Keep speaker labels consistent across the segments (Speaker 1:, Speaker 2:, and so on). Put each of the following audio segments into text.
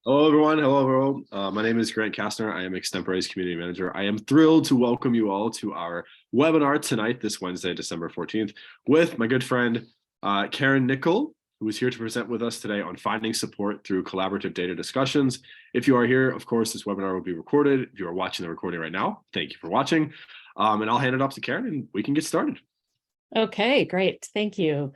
Speaker 1: Hello, everyone. Hello, everyone. My name is Grant Kastner. I am Extempore's community manager. I am thrilled to welcome you all to our webinar tonight, this Wednesday, December 14th, with my good friend, Karen Nickel, who is here to present with us today on finding support through collaborative data discussions. If you are here, of course, this webinar will be recorded. If you are watching the recording right now, thank you for watching. And I'll hand it off to Karen and we can get started.
Speaker 2: Okay, great. Thank you.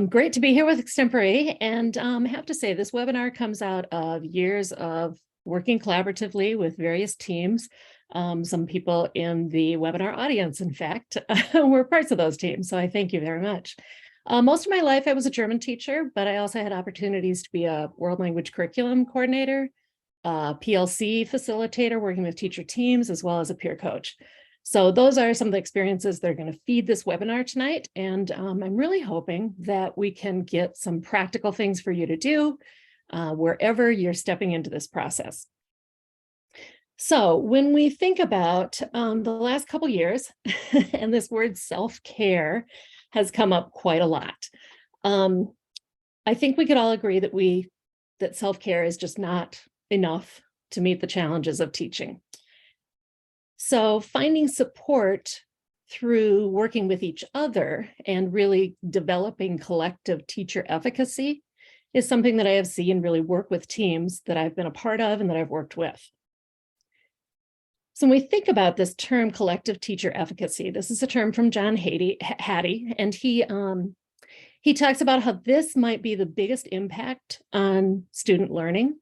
Speaker 2: Great to be here with Extempore. And I have to say, this webinar comes out of years of working collaboratively with various teams. Some people in the webinar audience, in fact, were parts of those teams. So I thank you very much. Most of my life, I was a German teacher, but I also had opportunities to be a world language curriculum coordinator, a PLC facilitator, working with teacher teams, as well as a peer coach. So those are some of the experiences that are going to feed this webinar tonight. And I'm really hoping that we can get some practical things for you to do wherever you're stepping into this process. So when we think about the last couple years, and this word self-care has come up quite a lot. I think we could all agree that self-care is just not enough to meet the challenges of teaching. So finding support through working with each other and really developing collective teacher efficacy is something that I have seen really work with teams that I've been a part of and that I've worked with. So when we think about this term collective teacher efficacy, this is a term from John Hattie, and he talks about how this might be the biggest impact on student learning.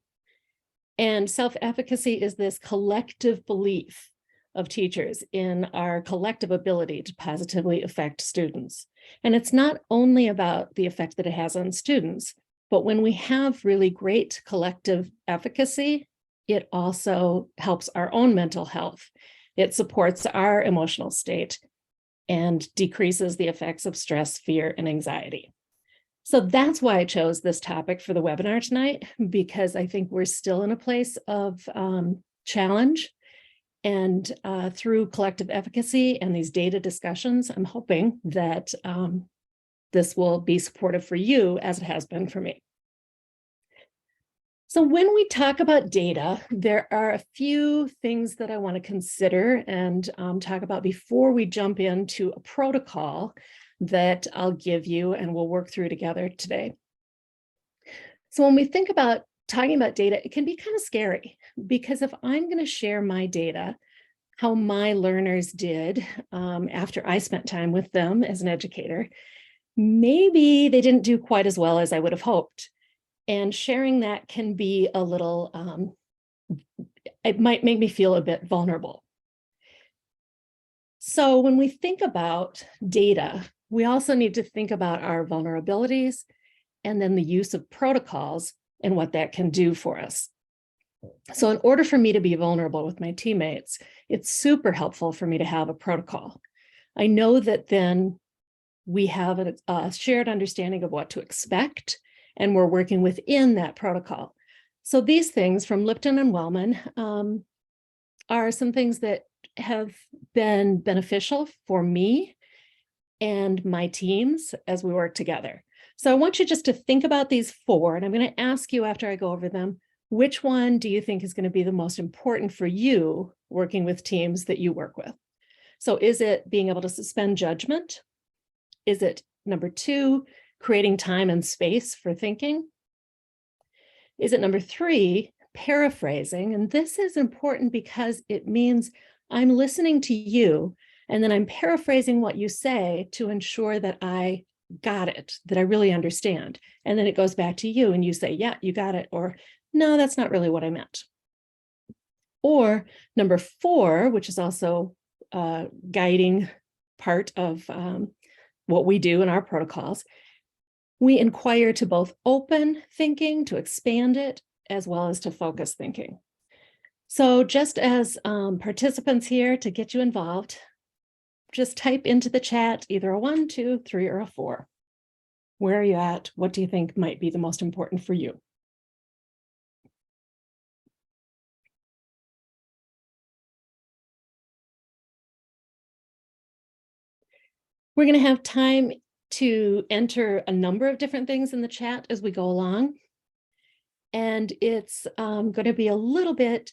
Speaker 2: And self-efficacy is this collective belief of teachers in our collective ability to positively affect students. And it's not only about the effect that it has on students, but when we have really great collective efficacy, it also helps our own mental health. It supports our emotional state and decreases the effects of stress, fear, and anxiety. So that's why I chose this topic for the webinar tonight, because I think we're still in a place of challenge. And through collective efficacy and these data discussions, I'm hoping that this will be supportive for you as it has been for me. So when we talk about data, there are a few things that I want to consider and talk about before we jump into a protocol that I'll give you and we'll work through together today. So when we think about talking about data, it can be kind of scary because if I'm going to share my data, how my learners did after I spent time with them as an educator, maybe they didn't do quite as well as I would have hoped. And sharing that can be a little, it might make me feel a bit vulnerable. So when we think about data, we also need to think about our vulnerabilities and then the use of protocols and what that can do for us. So in order for me to be vulnerable with my teammates, it's super helpful for me to have a protocol. I know that then we have a shared understanding of what to expect, and we're working within that protocol. So these things from Lipton and Wellman are some things that have been beneficial for me and my teams as we work together. So I want you just to think about these four, and I'm going to ask you after I go over them, which one do you think is going to be the most important for you working with teams that you work with? So is it being able to suspend judgment? Is it number two, creating time and space for thinking? Is it number three, paraphrasing? And this is important because it means I'm listening to you and then I'm paraphrasing what you say to ensure that I got it, that I really understand. And then it goes back to you and you say, yeah, you got it. Or no, that's not really what I meant. Or number four, which is also a guiding part of what we do in our protocols, we inquire to both open thinking, to expand it, as well as to focus thinking. So just as participants here to get you involved, just type into the chat either a 1, 2, 3, or a 4. Where are you at? What do you think might be the most important for you? We're going to have time to enter a number of different things in the chat as we go along. And it's going to be a little bit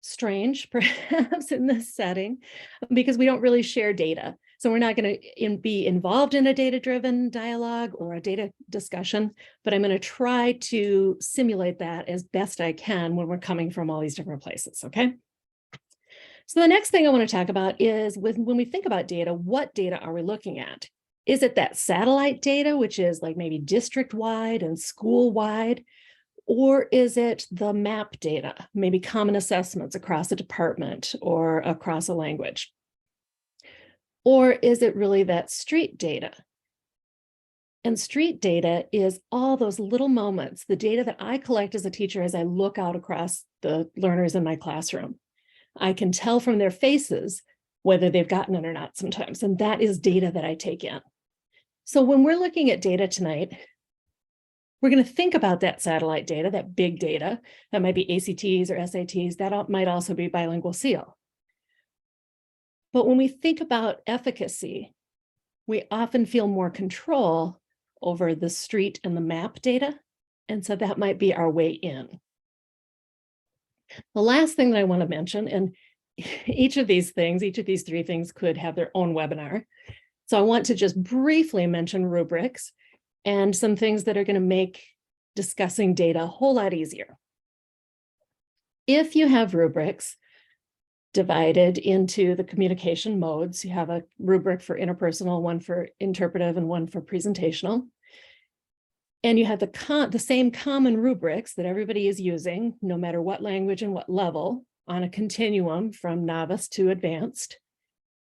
Speaker 2: strange, perhaps, in this setting, because we don't really share data. So we're not going to be involved in a data-driven dialogue or a data discussion, but I'm going to try to simulate that as best I can when we're coming from all these different places, okay? So the next thing I want to talk about is when we think about data, what data are we looking at? Is it that satellite data, which is like maybe district-wide and school-wide? Or is it the map data, maybe common assessments across a department or across a language? Or is it really that street data? And street data is all those little moments, the data that I collect as a teacher as I look out across the learners in my classroom. I can tell from their faces whether they've gotten it or not sometimes, and that is data that I take in. So when we're looking at data tonight, we're going to think about that satellite data, that big data, that might be ACTs or SATs, that might also be bilingual SEAL. But when we think about efficacy, we often feel more control over the street and the map data. And so that might be our way in. The last thing that I want to mention, and each of these three things could have their own webinar. So I want to just briefly mention rubrics and some things that are going to make discussing data a whole lot easier. If you have rubrics divided into the communication modes, you have a rubric for interpersonal, one for interpretive, and one for presentational. And you have the same common rubrics that everybody is using, no matter what language and what level, on a continuum from novice to advanced.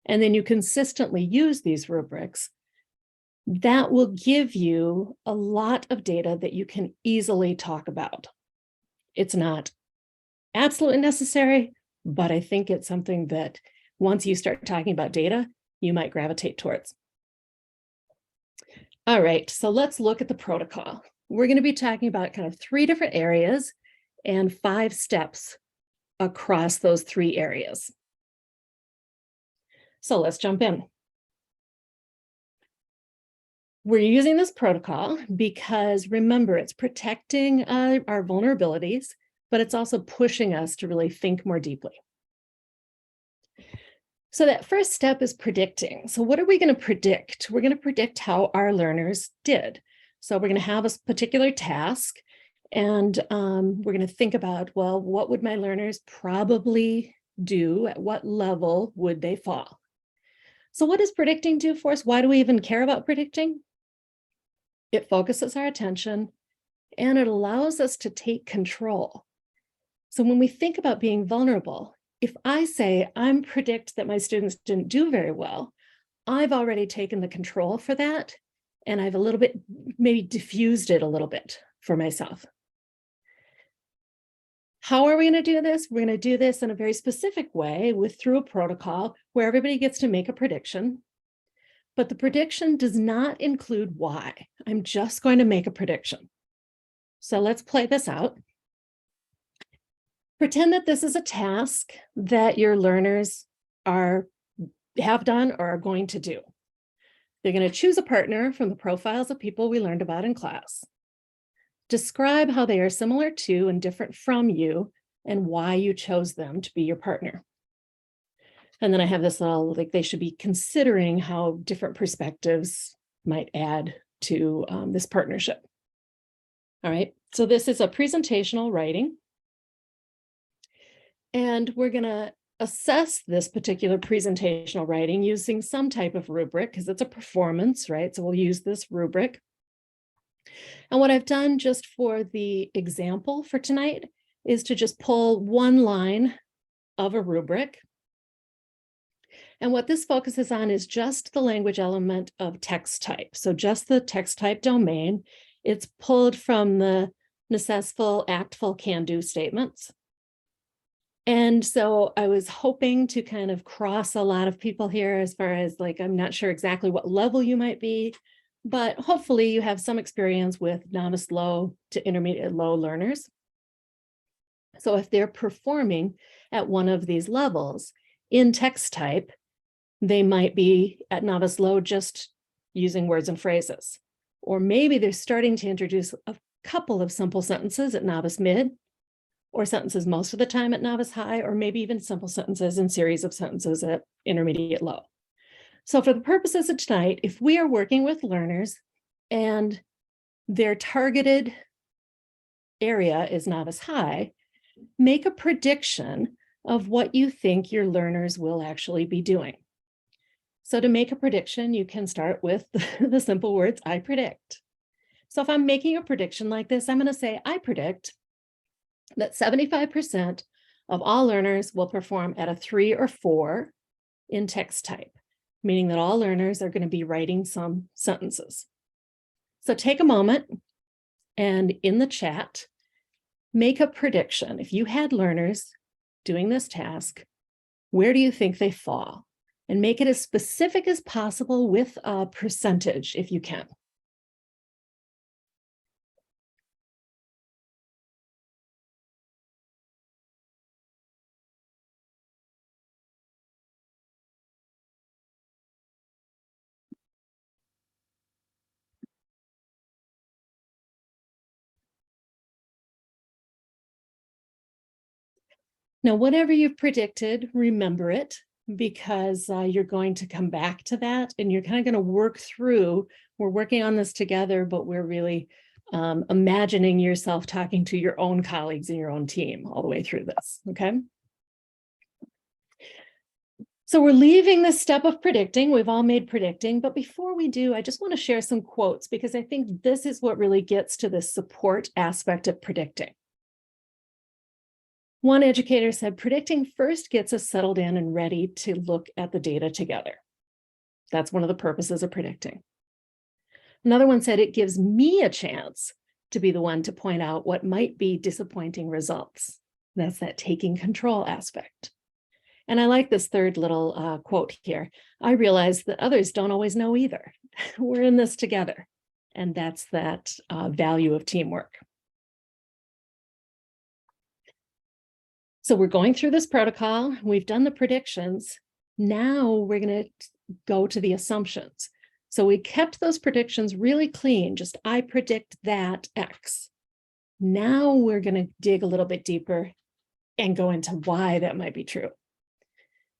Speaker 2: And then you consistently use these rubrics. That will give you a lot of data that you can easily talk about. It's not absolutely necessary, but I think it's something that once you start talking about data, you might gravitate towards. All right, so let's look at the protocol. We're going to be talking about kind of 3 different areas and 5 steps across those 3 areas. So let's jump in. We're using this protocol because, remember, it's protecting our vulnerabilities, but it's also pushing us to really think more deeply. So that first step is predicting. So what are we going to predict? We're going to predict how our learners did. So we're going to have a particular task, and we're going to think about, well, what would my learners probably do? At what level would they fall? So what does predicting do for us? Why do we even care about predicting? It focuses our attention, and it allows us to take control. So when we think about being vulnerable, if I say, I'm predict that my students didn't do very well, I've already taken the control for that, and I've a little bit, maybe diffused it a little bit for myself. How are we going to do this? We're going to do this in a very specific way through a protocol where everybody gets to make a prediction. But the prediction does not include why. I'm just going to make a prediction. So let's play this out. Pretend that this is a task that your learners have done or are going to do. They're going to choose a partner from the profiles of people we learned about in class. Describe how they are similar to and different from you and why you chose them to be your partner. And then I have this little, like, they should be considering how different perspectives might add to this partnership. All right, so this is a presentational writing. And we're going to assess this particular presentational writing using some type of rubric, because it's a performance, right? So we'll use this rubric. And what I've done just for the example for tonight is to just pull one line of a rubric. And what this focuses on is just the language element of text type. So just the text type domain. It's pulled from the necessful, actful, can-do statements. And so I was hoping to kind of cross a lot of people here as far as, like, I'm not sure exactly what level you might be, but hopefully you have some experience with novice low to intermediate low learners. So if they're performing at one of these levels in text type, they might be at novice low just using words and phrases. Or maybe they're starting to introduce a couple of simple sentences at novice mid, or sentences most of the time at novice high, or maybe even simple sentences and series of sentences at intermediate low. So for the purposes of tonight, if we are working with learners and their targeted area is novice high, make a prediction of what you think your learners will actually be doing. So to make a prediction, you can start with the simple words, I predict. So if I'm making a prediction like this, I'm going to say, I predict that 75% of all learners will perform at a 3 or 4 in text type, meaning that all learners are going to be writing some sentences. So take a moment and in the chat, make a prediction. If you had learners doing this task, where do you think they fall? And make it as specific as possible with a percentage if you can. Now, whatever you've predicted, remember it, because you're going to come back to that and you're kind of going to work through, we're working on this together, but we're really imagining yourself talking to your own colleagues in your own team all the way through this, okay? So we're leaving this step of predicting. We've all made predicting, but before we do, I just want to share some quotes because I think this is what really gets to the support aspect of predicting. One educator said, predicting first gets us settled in and ready to look at the data together. That's one of the purposes of predicting. Another one said, it gives me a chance to be the one to point out what might be disappointing results. That's that taking control aspect. And I like this third little quote here. I realize that others don't always know either. We're in this together. And that's that value of teamwork. So we're going through this protocol. We've done the predictions. Now we're going to go to the assumptions. So we kept those predictions really clean. Just I predict that X. Now we're going to dig a little bit deeper and go into why that might be true.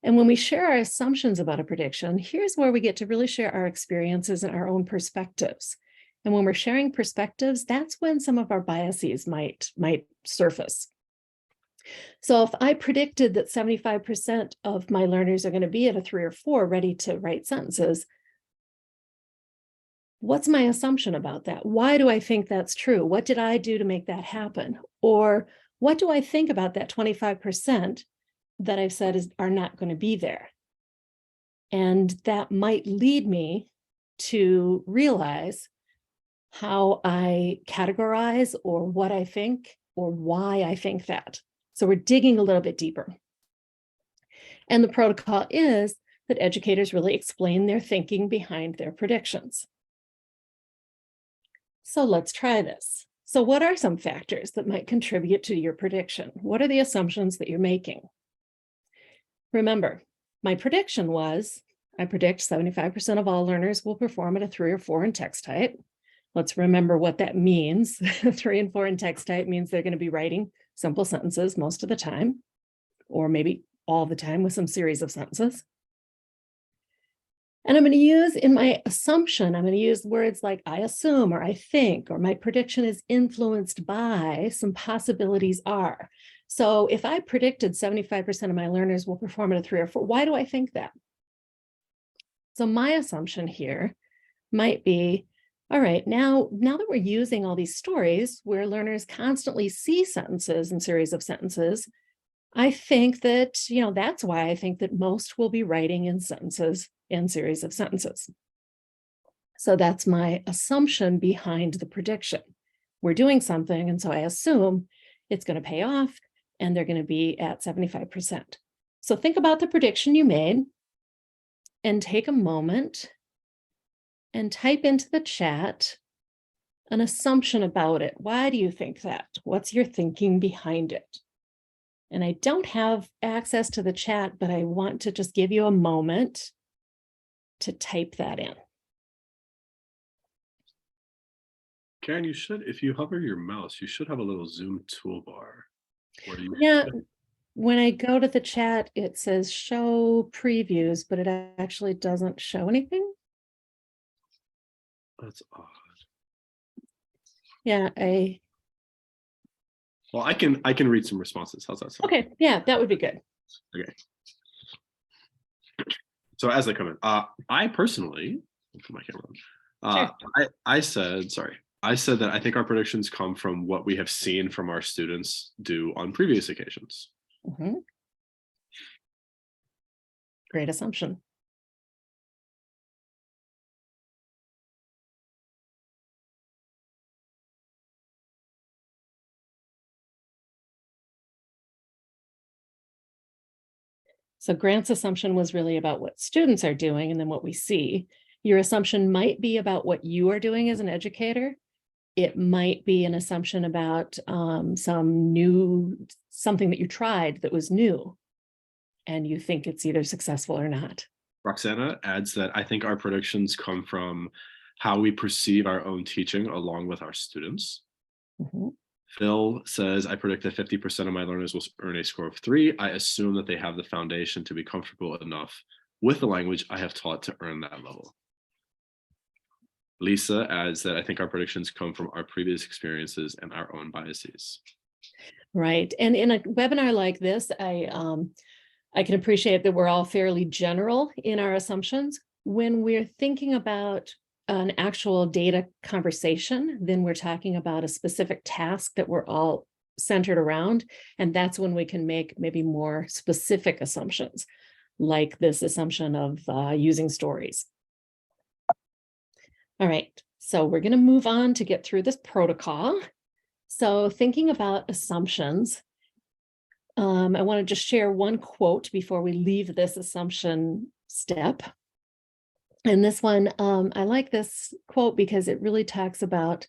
Speaker 2: And when we share our assumptions about a prediction, here's where we get to really share our experiences and our own perspectives. And when we're sharing perspectives, that's when some of our biases might surface. So if I predicted that 75% of my learners are going to be at a 3 or 4 ready to write sentences, what's my assumption about that? Why do I think that's true? What did I do to make that happen? Or what do I think about that 25% that I've said are not going to be there? And that might lead me to realize how I categorize or what I think or why I think that. So we're digging a little bit deeper. And the protocol is that educators really explain their thinking behind their predictions. So let's try this. So what are some factors that might contribute to your prediction? What are the assumptions that you're making? Remember, my prediction was, I predict 75% of all learners will perform at a 3 or 4 in text type. Let's remember what that means. 3 and 4 in text type means they're going to be writing simple sentences most of the time, or maybe all the time with some series of sentences. And I'm going to use in my assumption, I'm going to use words like I assume, or I think, or my prediction is influenced by, some possibilities are. So if I predicted 75% of my learners will perform at a 3 or 4, why do I think that? So my assumption here might be, all right, now that we're using all these stories where learners constantly see sentences and series of sentences, I think that, that's why I think that most will be writing in sentences and series of sentences. So that's my assumption behind the prediction. We're doing something, and so I assume it's going to pay off and they're going to be at 75%. So think about the prediction you made and take a moment and type into the chat an assumption about it. Why do you think that? What's your thinking behind it? And I don't have access to the chat, but I want to just give you a moment to type that in.
Speaker 1: Karen, you should, if you hover your mouse, you should have a little Zoom toolbar where you.
Speaker 2: Yeah, when I go to the chat, it says show previews, but it actually doesn't show anything.
Speaker 1: That's odd.
Speaker 2: Yeah,
Speaker 1: Well, I can read some responses. How's that sound?
Speaker 2: okay, yeah, that would be good.
Speaker 1: Okay. So as they come in, I personally, put my camera on.
Speaker 2: Sure.
Speaker 1: I said that I think our predictions come from what we have seen from our students do on previous occasions.
Speaker 2: Mhm. Great assumption. So Grant's assumption was really about what students are doing and then what we see. Your assumption might be about what you are doing as an educator. It might be an assumption about something that you tried that was new, and you think it's either successful or not.
Speaker 1: Roxana adds that I think our predictions come from how we perceive our own teaching along with our students.
Speaker 2: Mhm.
Speaker 1: Phil says, I predict that 50% of my learners will earn a score of 3. I assume that they have the foundation to be comfortable enough with the language I have taught to earn that level. Lisa adds that I think our predictions come from our previous experiences and our own biases.
Speaker 2: Right. And in a webinar like this, I can appreciate that we're all fairly general in our assumptions. When we're thinking about an actual data conversation, then we're talking about a specific task that we're all centered around. And that's when we can make maybe more specific assumptions, like this assumption of using stories. All right, so we're going to move on to get through this protocol. So thinking about assumptions, I want to just share one quote before we leave this assumption step. And this one, I like this quote because it really talks about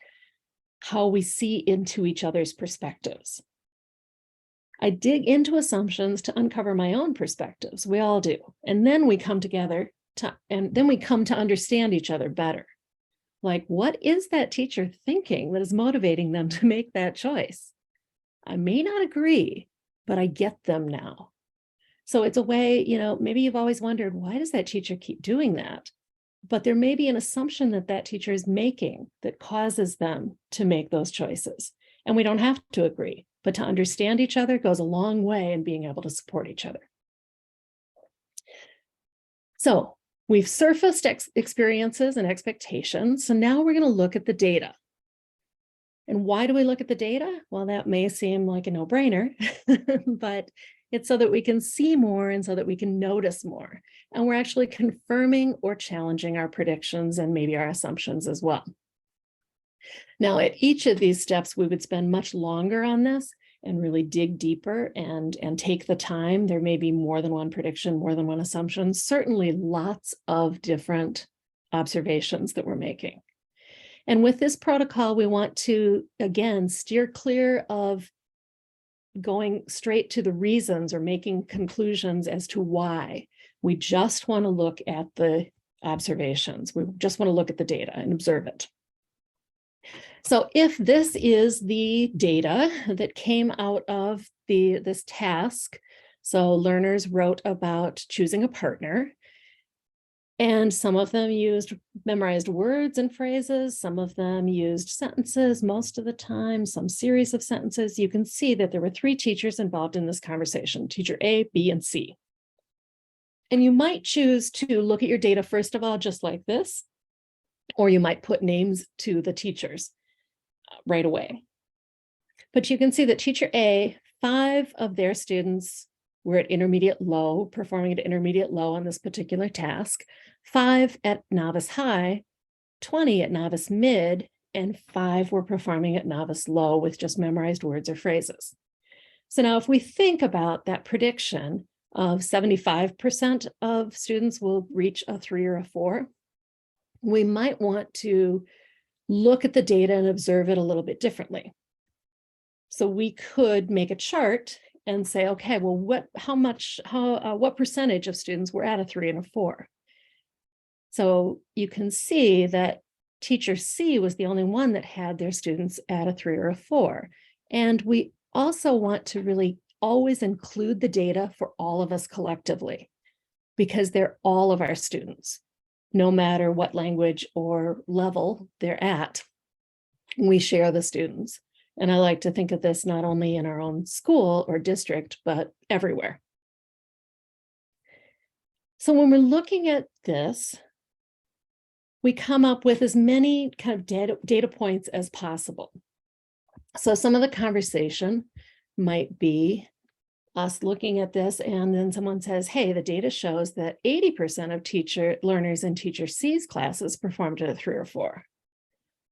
Speaker 2: how we see into each other's perspectives. I dig into assumptions to uncover my own perspectives. We all do. And then we come together and then we come to understand each other better. Like, what is that teacher thinking that is motivating them to make that choice? I may not agree, but I get them now. So it's a way, maybe you've always wondered, why does that teacher keep doing that? But there may be an assumption that that teacher is making that causes them to make those choices. And we don't have to agree, but to understand each other goes a long way in being able to support each other. So we've surfaced experiences and expectations. So now we're going to look at the data. And why do we look at the data? Well, that may seem like a no-brainer, but it's so that we can see more and so that we can notice more. And we're actually confirming or challenging our predictions and maybe our assumptions as well. Now, at each of these steps, we would spend much longer on this and really dig deeper and take the time. There may be more than one prediction, more than one assumption, certainly lots of different observations that we're making. And with this protocol, we want to, again, steer clear of going straight to the reasons or making conclusions as to why. We just want to look at the observations. We just want to look at the data and observe it. So if this is the data that came out of this task, so learners wrote about choosing a partner, and some of them used memorized words and phrases, some of them used sentences most of the time, some series of sentences. You can see that there were 3 teachers involved in this conversation, teacher A, B, and C. And you might choose to look at your data, first of all, just like this, or you might put names to the teachers right away. But you can see that teacher A, 5 of their students were at intermediate low, performing at intermediate low on this particular task, 5 at novice high, 20 at novice mid, and 5 were performing at novice low with just memorized words or phrases. So now if we think about that prediction of 75% of students will reach a 3 or a 4, we might want to look at the data and observe it a little bit differently. So we could make a chart and say, okay, well, what percentage of students were at a 3 and a 4? So you can see that Teacher C was the only one that had their students at a 3 or a 4. And we also want to really always include the data for all of us collectively, because they're all of our students, no matter what language or level they're at. We share the students. And I like to think of this not only in our own school or district, but everywhere. So when we're looking at this, we come up with as many kind of data points as possible. So some of the conversation might be us looking at this, and then someone says, hey, the data shows that 80% of learners in teacher C's classes performed at a 3 or 4.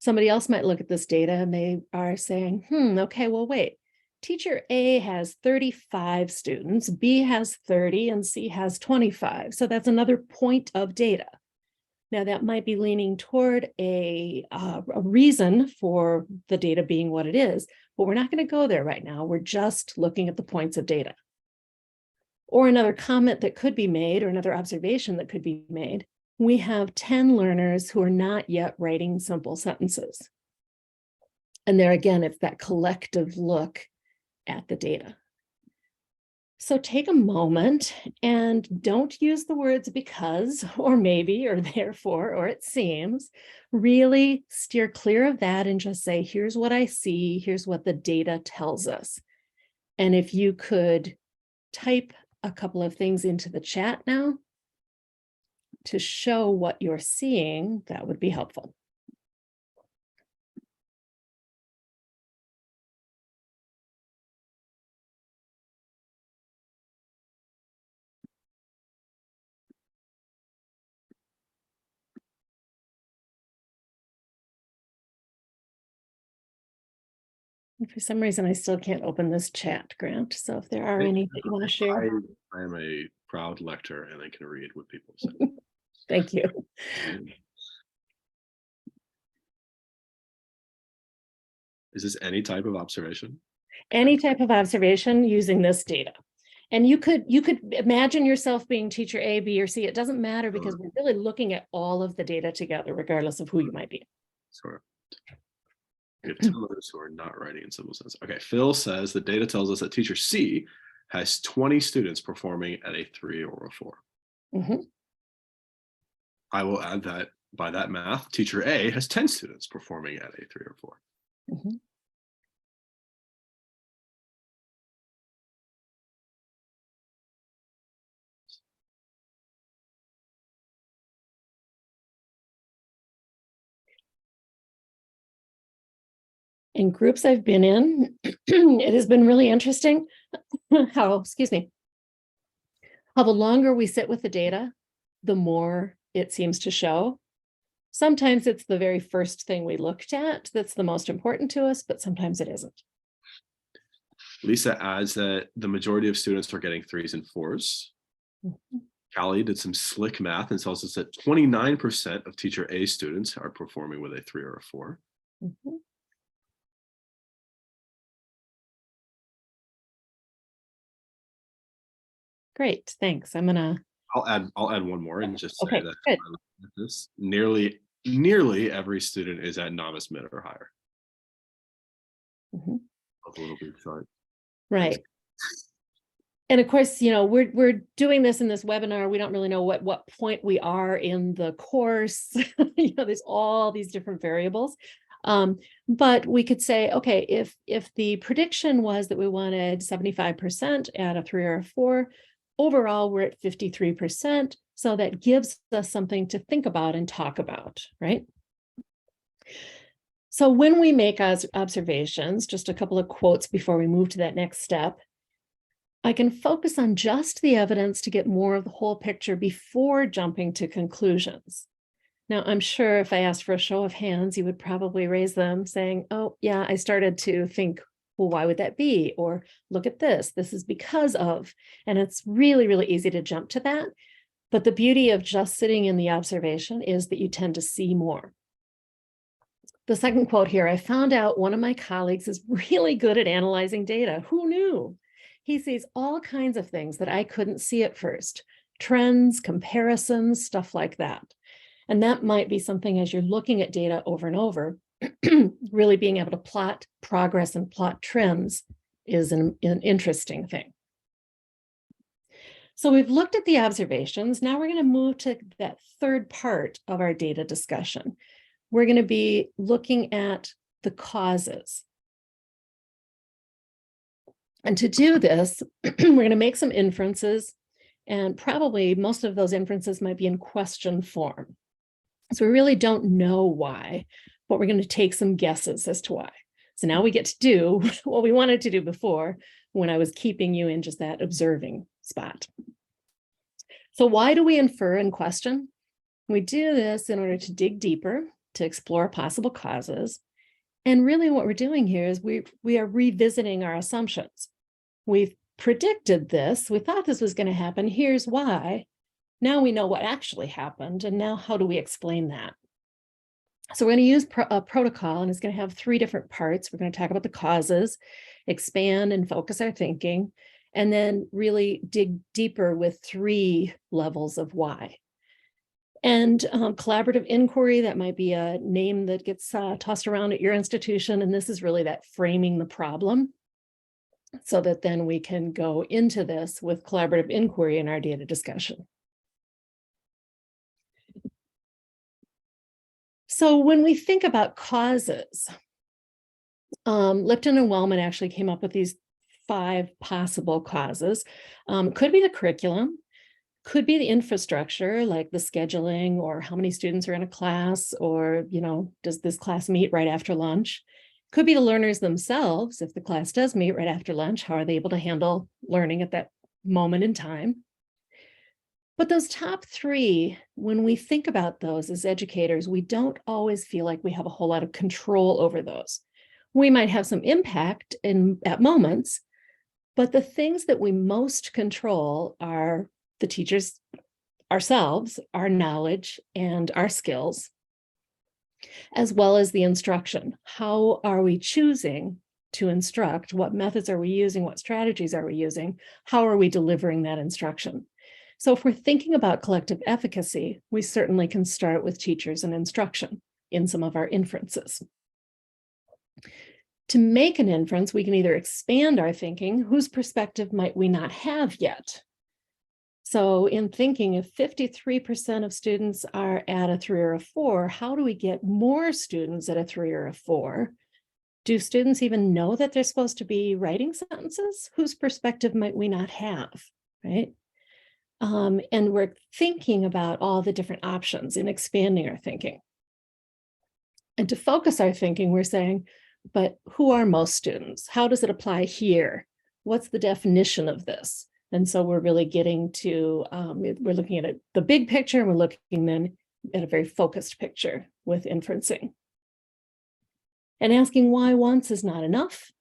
Speaker 2: Somebody else might look at this data and they are saying, okay, well, wait, teacher A has 35 students, B has 30, and C has 25. So that's another point of data. Now that might be leaning toward a reason for the data being what it is, but we're not going to go there right now. We're just looking at the points of data. Or another comment that could be made, or another observation that could be made. We have 10 learners who are not yet writing simple sentences. And there again, it's that collective look at the data. So take a moment and don't use the words because, or maybe, or therefore, or it seems. Really steer clear of that and just say, here's what I see, here's what the data tells us. And if you could type a couple of things into the chat now to show what you're seeing, that would be helpful. And for some reason, I still can't open this chat, Grant. So if there are any that you want to share.
Speaker 1: I am a proud lector and I can read what people say.
Speaker 2: Thank you.
Speaker 1: Is this any type of observation?
Speaker 2: Any type of observation using this data. And you could imagine yourself being teacher A, B, or C. It doesn't matter because we're really looking at all of the data together, regardless of who you might be.
Speaker 1: Sure. We have 10 learners who are not writing in simple sense. Okay, Phil says the data tells us that teacher C has 20 students performing at a 3 or a 4.
Speaker 2: Mm-hmm.
Speaker 1: I will add that by that math, teacher A has 10 students performing at a 3 or 4.
Speaker 2: Mm-hmm. In groups I've been in, it has been really interesting how the longer we sit with the data, the more it seems to show. Sometimes it's the very first thing we looked at that's the most important to us, but sometimes it isn't.
Speaker 1: Lisa adds that the majority of students are getting 3s and 4s. Mm-hmm. Callie did some slick math and tells us that 29% of teacher A students are performing with a 3 or a 4. Mm-hmm.
Speaker 2: Great, thanks.
Speaker 1: I'll add one more and just say that
Speaker 2: good.
Speaker 1: This nearly every student is at novice, mid, or higher.
Speaker 2: Mm-hmm.
Speaker 1: A little bit short.
Speaker 2: Right. And of course, we're doing this in this webinar. We don't really know what point we are in the course. There's all these different variables. But we could say, okay, if the prediction was that we wanted 75% at a 3 or a 4, overall, we're at 53%. So that gives us something to think about and talk about, right? So when we make observations, just a couple of quotes before we move to that next step, I can focus on just the evidence to get more of the whole picture before jumping to conclusions. Now, I'm sure if I asked for a show of hands, you would probably raise them saying, oh, yeah, I started to think, well, why would that be? Or look at this. This is because of. And it's really, really easy to jump to that. But the beauty of just sitting in the observation is that you tend to see more. The second quote here, I found out one of my colleagues is really good at analyzing data. Who knew? He sees all kinds of things that I couldn't see at first. Trends, comparisons, stuff like that. And that might be something as you're looking at data over and over, really being able to plot progress and plot trends is an interesting thing. So we've looked at the observations. Now we're going to move to that third part of our data discussion. We're going to be looking at the causes. And to do this, we're going to make some inferences, and probably most of those inferences might be in question form. So we really don't know why, but we're going to take some guesses as to why. So now we get to do what we wanted to do before, when I was keeping you in just that observing spot. So why do we infer and question? We do this in order to dig deeper, to explore possible causes. And really what we're doing here is we are revisiting our assumptions. We've predicted this. We thought this was going to happen. Here's why. Now we know what actually happened. And now how do we explain that? So we're going to use a protocol, and it's going to have 3 different parts. We're going to talk about the causes, expand and focus our thinking, and then really dig deeper with 3 levels of why. And collaborative inquiry, that might be a name that gets tossed around at your institution. And this is really that framing the problem, so that then we can go into this with collaborative inquiry in our data discussion. So when we think about causes, Lipton and Wellman actually came up with these 5 possible causes. Could be the curriculum, could be the infrastructure, like the scheduling, or how many students are in a class, or, does this class meet right after lunch? Could be the learners themselves. If the class does meet right after lunch, how are they able to handle learning at that moment in time? But those top 3, when we think about those as educators, we don't always feel like we have a whole lot of control over those. We might have some impact at moments, but the things that we most control are the teachers, ourselves, our knowledge, and our skills, as well as the instruction. How are we choosing to instruct? What methods are we using? What strategies are we using? How are we delivering that instruction? So if we're thinking about collective efficacy, we certainly can start with teachers and instruction in some of our inferences. To make an inference, we can either expand our thinking. Whose perspective might we not have yet? So in thinking, if 53% of students are at a 3 or a 4, how do we get more students at a 3 or a 4? Do students even know that they're supposed to be writing sentences? Whose perspective might we not have, right? And we're thinking about all the different options in expanding our thinking. And to focus our thinking, we're saying, but who are most students? How does it apply here? What's the definition of this? And so we're really getting to, we're looking at the big picture, and we're looking then at a very focused picture with inferencing. And asking why once is not enough.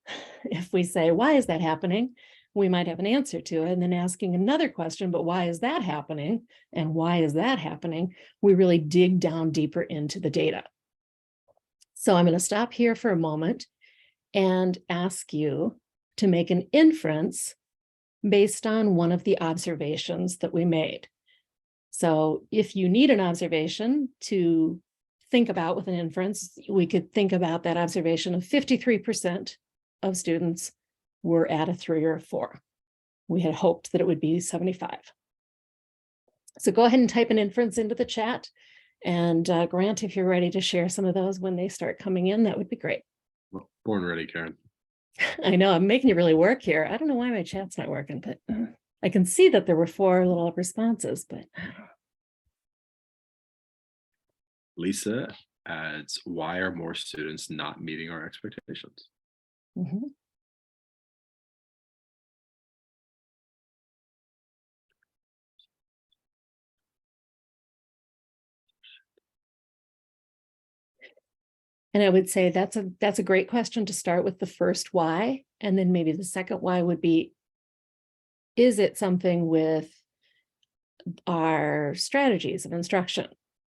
Speaker 2: If we say, why is that happening? We might have an answer to it. And then asking another question, but why is that happening? And why is that happening? We really dig down deeper into the data. So I'm going to stop here for a moment and ask you to make an inference based on one of the observations that we made. So if you need an observation to think about with an inference, we could think about that observation of 53% of students were at a 3 or a 4. We had hoped that it would be 75. So go ahead and type an inference into the chat. And Grant, if you're ready to share some of those when they start coming in, that would be great.
Speaker 1: Well, born ready, Karen.
Speaker 2: I know, I'm making you really work here. I don't know why my chat's not working, but I can see that there were 4 little responses, but
Speaker 1: Lisa adds, why are more students not meeting our expectations?
Speaker 2: Mm-hmm. And I would say that's a great question to start with the first why, and then maybe the second why would be, is it something with our strategies of instruction?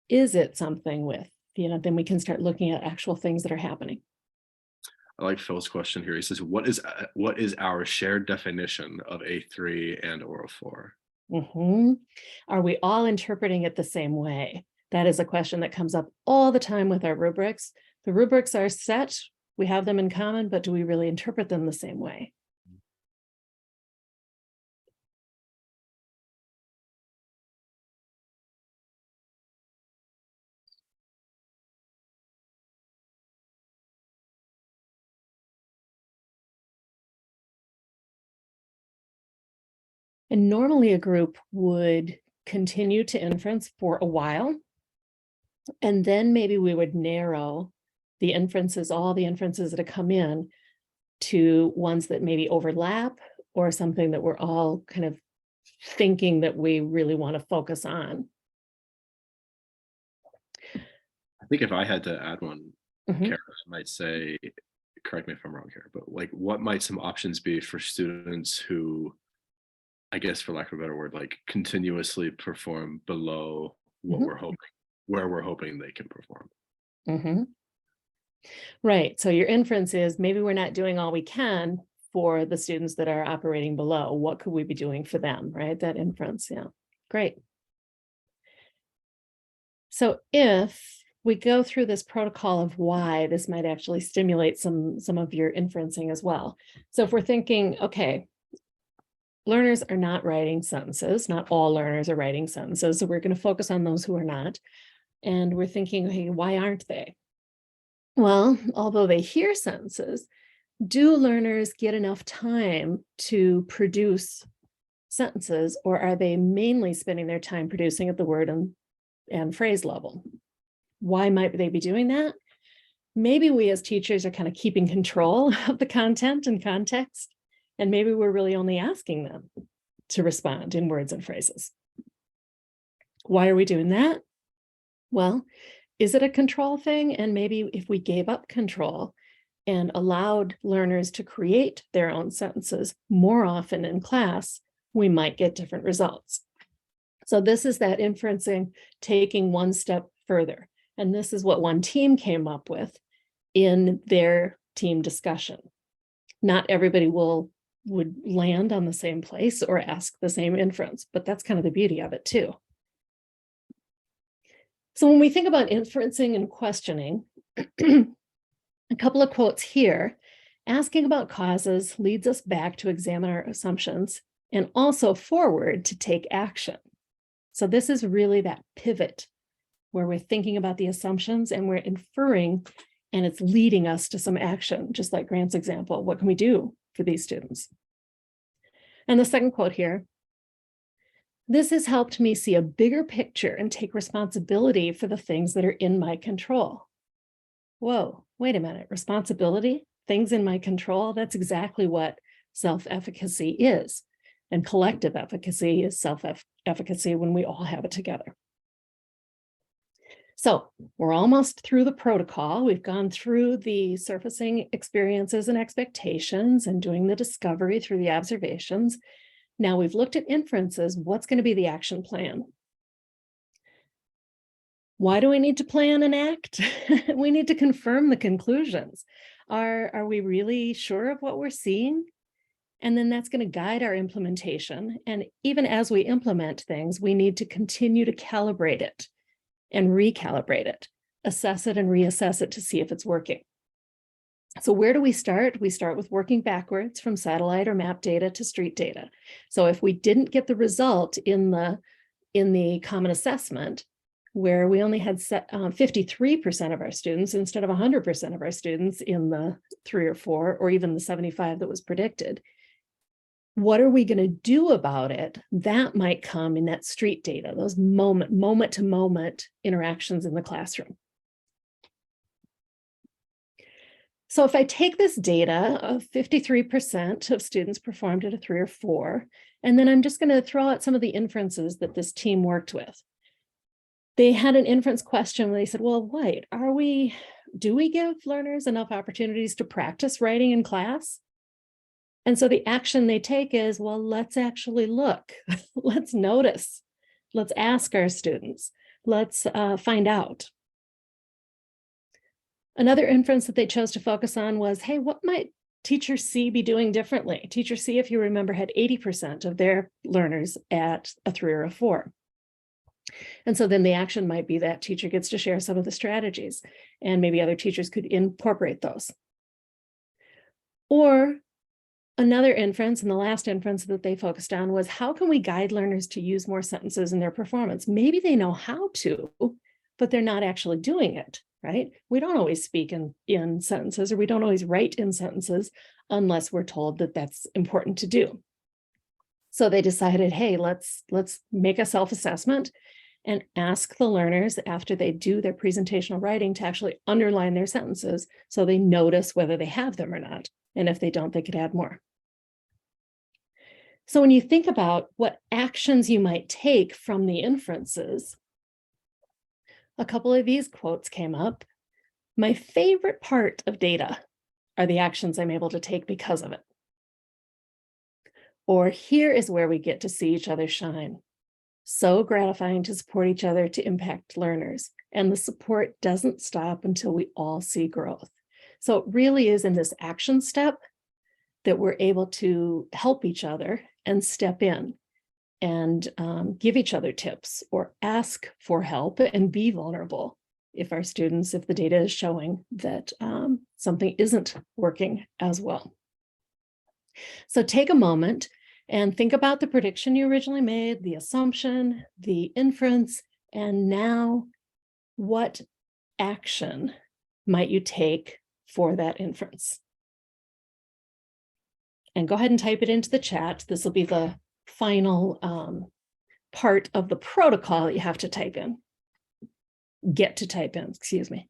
Speaker 2: Is it something with, then we can start looking at actual things that are happening.
Speaker 1: I like Phil's question here. He says, what is our shared definition of a 3 and or a 4?
Speaker 2: Mm-hmm. Are we all interpreting it the same way? That is a question that comes up all the time with our rubrics. The rubrics are set, we have them in common, but do we really interpret them the same way? And normally a group would continue to inference for a while, and then maybe we would narrow the inferences, all the inferences that have come in, to ones that maybe overlap or something that we're all kind of thinking that we really want to focus on.
Speaker 1: I think if I had to add one,
Speaker 2: Mhm.
Speaker 1: Kara, I might say, correct me if I'm wrong here, but like, what might some options be for students who, I guess for lack of a better word, like continuously perform below what
Speaker 2: Mhm.
Speaker 1: we're hoping, where we're hoping they can perform?
Speaker 2: Mhm. Right. So your inference is maybe we're not doing all we can for the students that are operating below. What could we be doing for them, right? That inference. Yeah. Great. So if we go through this protocol of why, this might actually stimulate some of your inferencing as well. So if we're thinking, okay, learners are not writing sentences, not all learners are writing sentences, so we're going to focus on those who are not. And we're thinking, hey, why aren't they? Well, although they hear sentences, do learners get enough time to produce sentences, or are they mainly spending their time producing at the word and phrase level? Why might they be doing that? Maybe we as teachers are kind of keeping control of the content and context, and maybe we're really only asking them to respond in words and phrases. Why are we doing that? Well, is it a control thing? And maybe if we gave up control and allowed learners to create their own sentences more often in class, we might get different results. So this is that inferencing taking one step further. And this is what one team came up with in their team discussion. Not everybody would land on the same place or ask the same inference, but that's kind of the beauty of it too. So when we think about inferencing and questioning, a couple of quotes here. Asking about causes leads us back to examine our assumptions and also forward to take action. So this is really that pivot where we're thinking about the assumptions and we're inferring, and it's leading us to some action, just like Grant's example. What can we do for these students? And the second quote here, this has helped me see a bigger picture and take responsibility for the things that are in my control. Whoa, wait a minute, responsibility, things in my control, that's exactly what self-efficacy is. And collective efficacy is self-efficacy when we all have it together. So we're almost through the protocol. We've gone through the surfacing experiences and expectations and doing the discovery through the observations. Now we've looked at inferences. What's going to be the action plan? Why do we need to plan and act? We need to confirm the conclusions. Are we really sure of what we're seeing? And then that's going to guide our implementation. And even as we implement things, we need to continue to calibrate it and recalibrate it, assess it and reassess it to see if it's working. So where do we start? We start with working backwards from satellite or map data to street data. So if we didn't get the result in the common assessment, where we only had 53% of our students instead of 100% of our students in the 3 or 4, or even the 75 that was predicted. What are we going to do about it? That might come in that street data, those moment to moment interactions in the classroom. So if I take this data of 53% of students performed at a 3 or 4, and then I'm just going to throw out some of the inferences that this team worked with. They had an inference question where they said, well, wait, do we give learners enough opportunities to practice writing in class? And so the action they take is, well, let's actually look, let's notice, let's ask our students, let's find out. Another inference that they chose to focus on was, hey, what might teacher C be doing differently? Teacher C, if you remember, had 80% of their learners at a 3 or a 4. And so then the action might be that teacher gets to share some of the strategies, and maybe other teachers could incorporate those. Or another inference, and the last inference that they focused on, was how can we guide learners to use more sentences in their performance? Maybe they know how to, but they're not actually doing it, right? We don't always speak in sentences, or we don't always write in sentences unless we're told that that's important to do. So they decided, hey, let's make a self-assessment and ask the learners after they do their presentational writing to actually underline their sentences so they notice whether they have them or not. And if they don't, they could add more. So when you think about what actions you might take from the inferences, a couple of these quotes came up. My favorite part of data are the actions I'm able to take because of it. Or here is where we get to see each other shine. So gratifying to support each other to impact learners. And the support doesn't stop until we all see growth. So it really is in this action step that we're able to help each other and step in and give each other tips or ask for help and be vulnerable if the data is showing that something isn't working as well. So take a moment and think about the prediction you originally made, the assumption, the inference, and now what action might you take for that inference? And go ahead and type it into the chat. This will be the final part of the protocol that you have to type in. Get to type in, excuse me.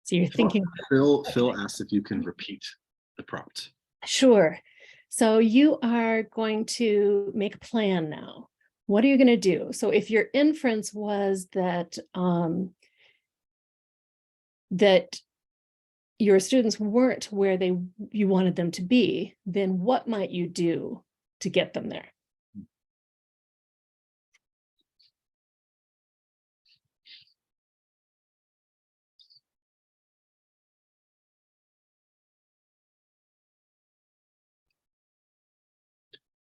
Speaker 2: So you're thinking.
Speaker 1: Phil asked if you can repeat the prompt.
Speaker 2: Sure. So you are going to make a plan now. What are you going to do? So if your inference was that that your students weren't where you wanted them to be, then what might you do to get them there?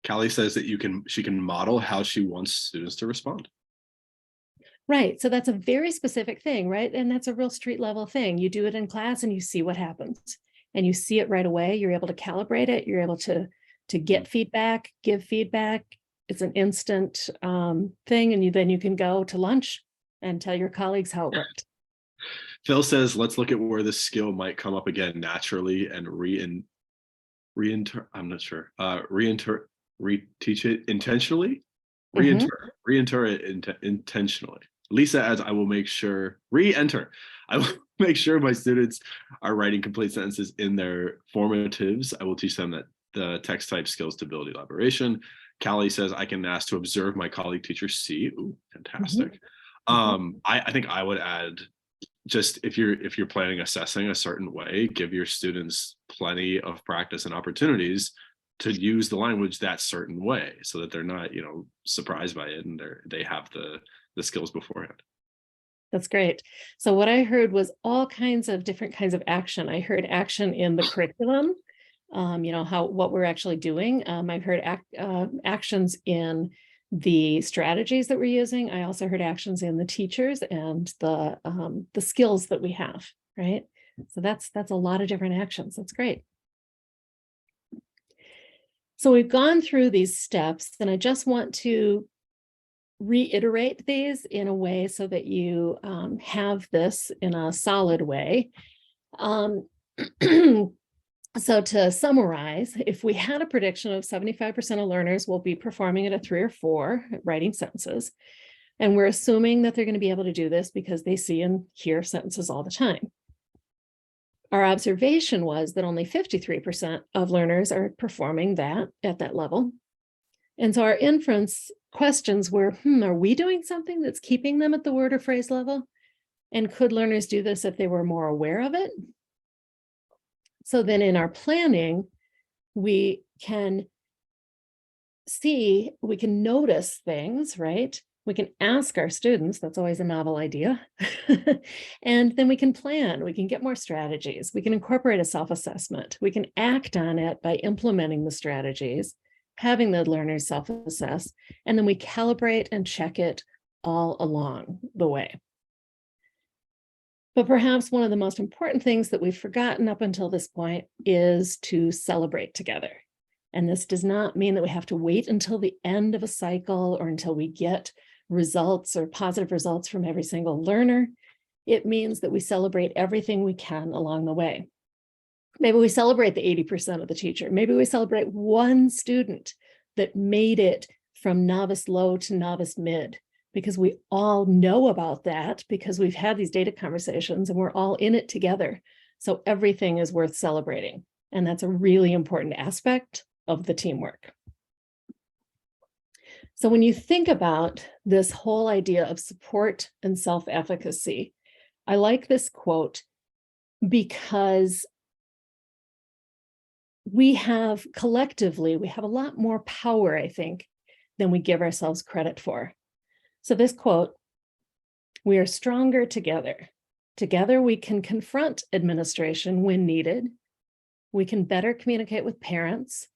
Speaker 1: Callie says that she can model how she wants students to respond.
Speaker 2: Right. So that's a very specific thing, right? And that's a real street level thing. You do it in class and you see what happens. And you see it right away. You're able to calibrate it. You're able to get feedback, give feedback. It's an instant thing. And then you can go to lunch and tell your colleagues how it worked.
Speaker 1: Phil says, let's look at where this skill might come up again naturally and I'm not sure. Reteach it intentionally. Re-enter it intentionally. Lisa adds, I will make sure, re-enter. I will make sure my students are writing complete sentences in their formatives. I will teach them that the text type skills to build elaboration. Callie says, I can ask to observe my colleague teachers see. Ooh, fantastic. I think I would add, just if you're planning assessing a certain way, give your students plenty of practice and opportunities to use the language that certain way so that they're not, surprised by it and they have the skills beforehand.
Speaker 2: That's great. So what I heard was all kinds of different kinds of action. I heard action in the curriculum, what we're actually doing. I've heard actions in the strategies that we're using. I also heard actions in the teachers and the skills that we have, right? So that's a lot of different actions. That's great. So we've gone through these steps, and I just want to reiterate these in a way so that you have this in a solid way. So to summarize, if we had a prediction of 75% of learners will be performing at a 3 or 4 writing sentences, and we're assuming that they're going to be able to do this because they see and hear sentences all the time. Our observation was that only 53% of learners are performing that at that level. And so our inference questions were, are we doing something that's keeping them at the word or phrase level? And could learners do this if they were more aware of it? So then in our planning, we can we can notice things, right? We can ask our students, that's always a novel idea. And then we can plan, we can get more strategies, we can incorporate a self-assessment, we can act on it by implementing the strategies, having the learners self-assess, and then we calibrate and check it all along the way. But perhaps one of the most important things that we've forgotten up until this point is to celebrate together. And this does not mean that we have to wait until the end of a cycle or until we get results or positive results from every single learner. It means that we celebrate everything we can along the way. Maybe we celebrate the 80% of the teacher. Maybe we celebrate one student that made it from novice low to novice mid, because we all know about that because we've had these data conversations and we're all in it together. So everything is worth celebrating. And that's a really important aspect of the teamwork. So when you think about this whole idea of support and self-efficacy, I like this quote because we have collectively, we have a lot more power, I think, than we give ourselves credit for. So this quote, "We are stronger together. Together we can confront administration when needed. We can better communicate with parents,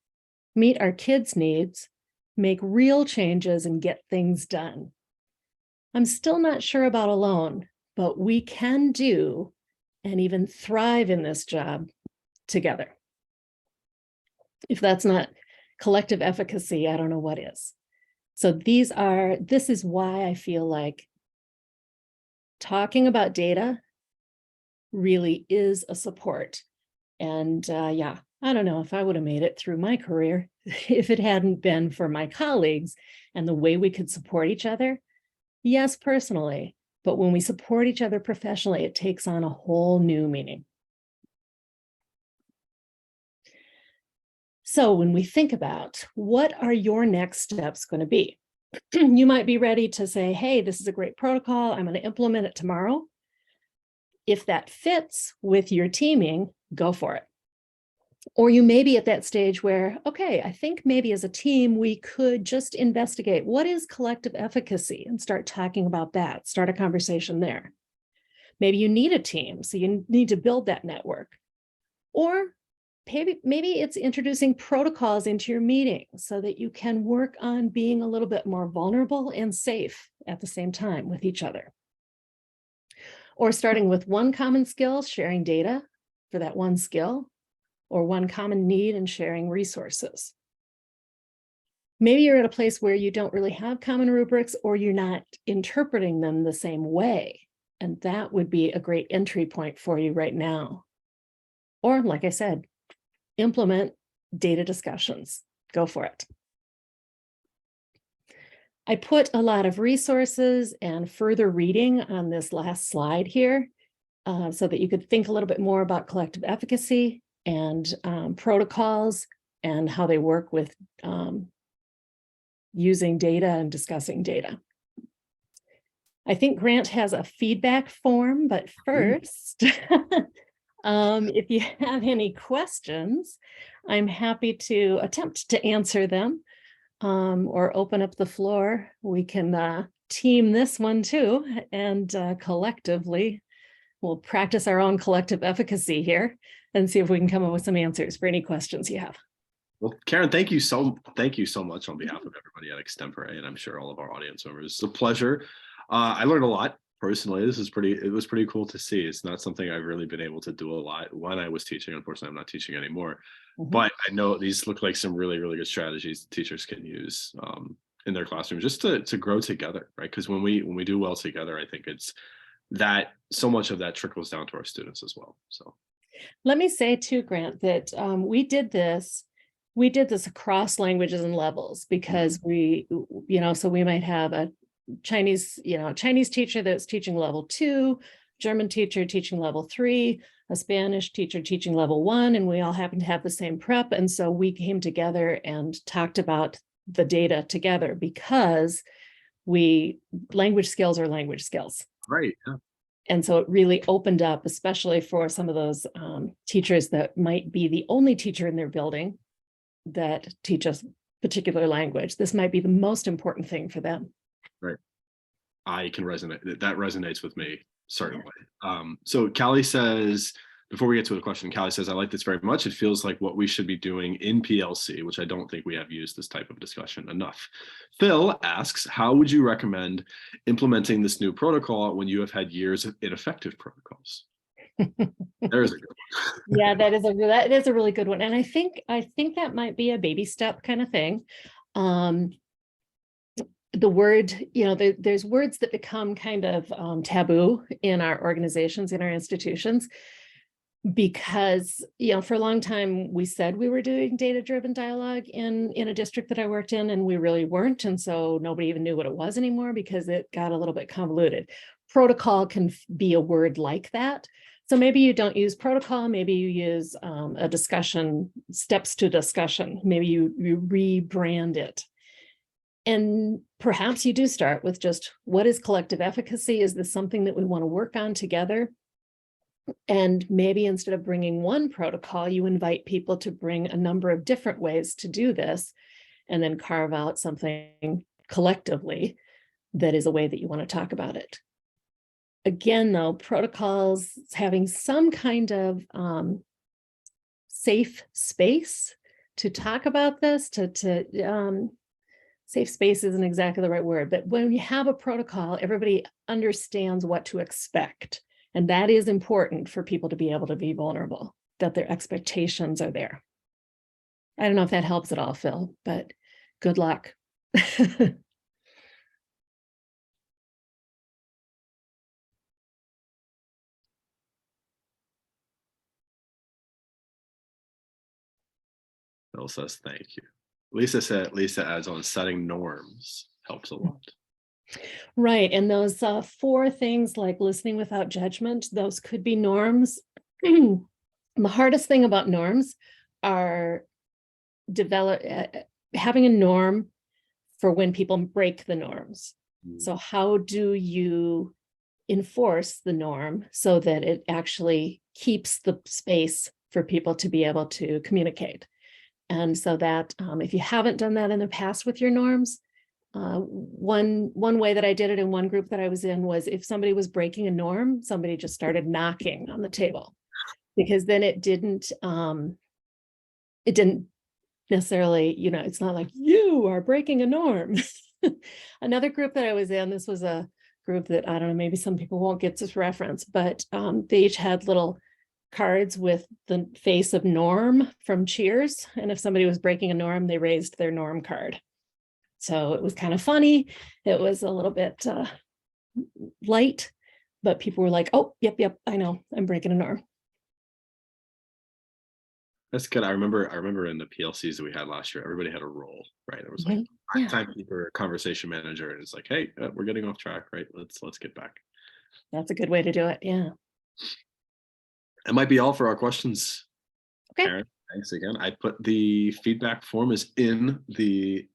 Speaker 2: meet our kids' needs, make real changes, and get things done. I'm still not sure about alone, but we can do and even thrive in this job together." If that's not collective efficacy, I don't know what is. So this is why I feel like talking about data really is a support. And yeah, I don't know if I would have made it through my career if it hadn't been for my colleagues and the way we could support each other. Yes, personally, but when we support each other professionally, it takes on a whole new meaning. So when we think about what are your next steps going to be, you might be ready to say, hey, this is a great protocol. I'm going to implement it tomorrow. If that fits with your teaming, go for it. Or you may be at that stage where, okay, I think maybe as a team, we could just investigate what is collective efficacy and start talking about that, start a conversation there. Maybe you need a team, so you need to build that network. Or maybe it's introducing protocols into your meeting so that you can work on being a little bit more vulnerable and safe at the same time with each other. Or starting with one common skill, sharing data for that one skill, or one common need and sharing resources. Maybe you're at a place where you don't really have common rubrics or you're not interpreting them the same way. And that would be a great entry point for you right now. Or like I said, implement data discussions. Go for it. I put a lot of resources and further reading on this last slide here so that you could think a little bit more about collective efficacy and protocols and how they work with using data and discussing data. I think Grant has a feedback form, but first, if you have any questions, I'm happy to attempt to answer them or open up the floor. We can team this one too, and collectively, we'll practice our own collective efficacy here and see if we can come up with some answers for any questions you have.
Speaker 1: Well, Karen, thank you so much on behalf of everybody at Extempore, and I'm sure all of our audience members. It's a pleasure. I learned a lot personally. It was pretty cool to see. It's not something I've really been able to do a lot when I was teaching. Unfortunately, I'm not teaching anymore. But I know these look like some really, really good strategies teachers can use in their classrooms just to grow together, right? Because when we do well together, I think it's that so much of that trickles down to our students as well. So
Speaker 2: let me say too, Grant, that we did this across languages and levels because so we might have a Chinese teacher that's teaching level 2, German teacher teaching level 3, a Spanish teacher teaching level 1, and we all happen to have the same prep. And so we came together and talked about the data together because language skills are language skills.
Speaker 1: right. Yeah.
Speaker 2: And so it really opened up, especially for some of those teachers that might be the only teacher in their building that teach us particular language. This might be the most important thing for them.
Speaker 1: Right. I can resonate. That resonates with me, certainly. So Callie says, before we get to the question, Callie says, I like this very much. It feels like what we should be doing in PLC, which I don't think we have used this type of discussion enough. Phil asks, how would you recommend implementing this new protocol when you have had years of ineffective protocols? There's a good one.
Speaker 2: Yeah, that is a really good one. And I think that might be a baby step kind of thing. The word, there's words that become kind of taboo in our organizations, in our institutions, because, for a long time we said we were doing data-driven dialogue in a district that I worked in, and we really weren't. And so nobody even knew what it was anymore because it got a little bit convoluted. Protocol can be a word like that. So maybe you don't use protocol, maybe you use a discussion, steps to discussion, maybe you rebrand it. And perhaps you do start with just, what is collective efficacy? Is this something that we want to work on together? And maybe instead of bringing one protocol, you invite people to bring a number of different ways to do this, and then carve out something collectively that is a way that you want to talk about it. Again, though, protocols having some kind of safe space to talk about this, safe space isn't exactly the right word, but when you have a protocol, everybody understands what to expect. And that is important for people to be able to be vulnerable, that their expectations are there. I don't know if that helps at all, Phil, but good luck.
Speaker 1: Phil says, thank you. Lisa adds on, setting norms helps a lot.
Speaker 2: Right. And those 4 things, like listening without judgment, those could be norms. The hardest thing about norms are having a norm for when people break the norms. So how do you enforce the norm so that it actually keeps the space for people to be able to communicate? And so that if you haven't done that in the past with your norms, one way that I did it in one group that I was in was, if somebody was breaking a norm, somebody just started knocking on the table, because then it didn't necessarily, it's not like you are breaking a norm. Another group that I was in, this was a group that, I don't know, maybe some people won't get this reference, but they each had little cards with the face of Norm from Cheers. And if somebody was breaking a norm, they raised their norm card. So it was kind of funny. It was a little bit light, but people were like, oh, yep, I know, I'm breaking a norm.
Speaker 1: That's good. I remember in the PLCs that we had last year, everybody had a role, right? It was like timekeeper, conversation manager, and it's like, hey, we're getting off track, right? Let's get back.
Speaker 2: That's a good way to do it. Yeah.
Speaker 1: That might be all for our questions.
Speaker 2: Okay.
Speaker 1: Karen, thanks again. I put the feedback form is in the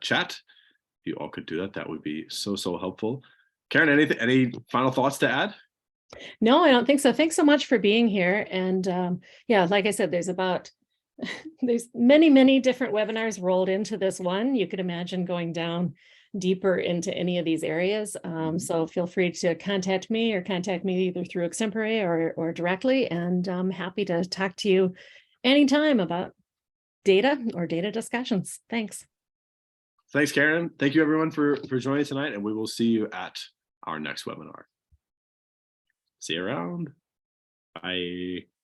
Speaker 1: chat. If you all could do that, that would be so helpful. Karen, any final thoughts to add?
Speaker 2: No, I don't think so. Thanks so much for being here. And yeah, like I said, there's many different webinars rolled into this one. You could imagine going down deeper into any of these areas. So feel free to contact me either through Extempore or directly. And I'm happy to talk to you anytime about data or data discussions. Thanks.
Speaker 1: Thanks, Karen. Thank you, everyone, for joining tonight, and we will see you at our next webinar. See you around. Bye.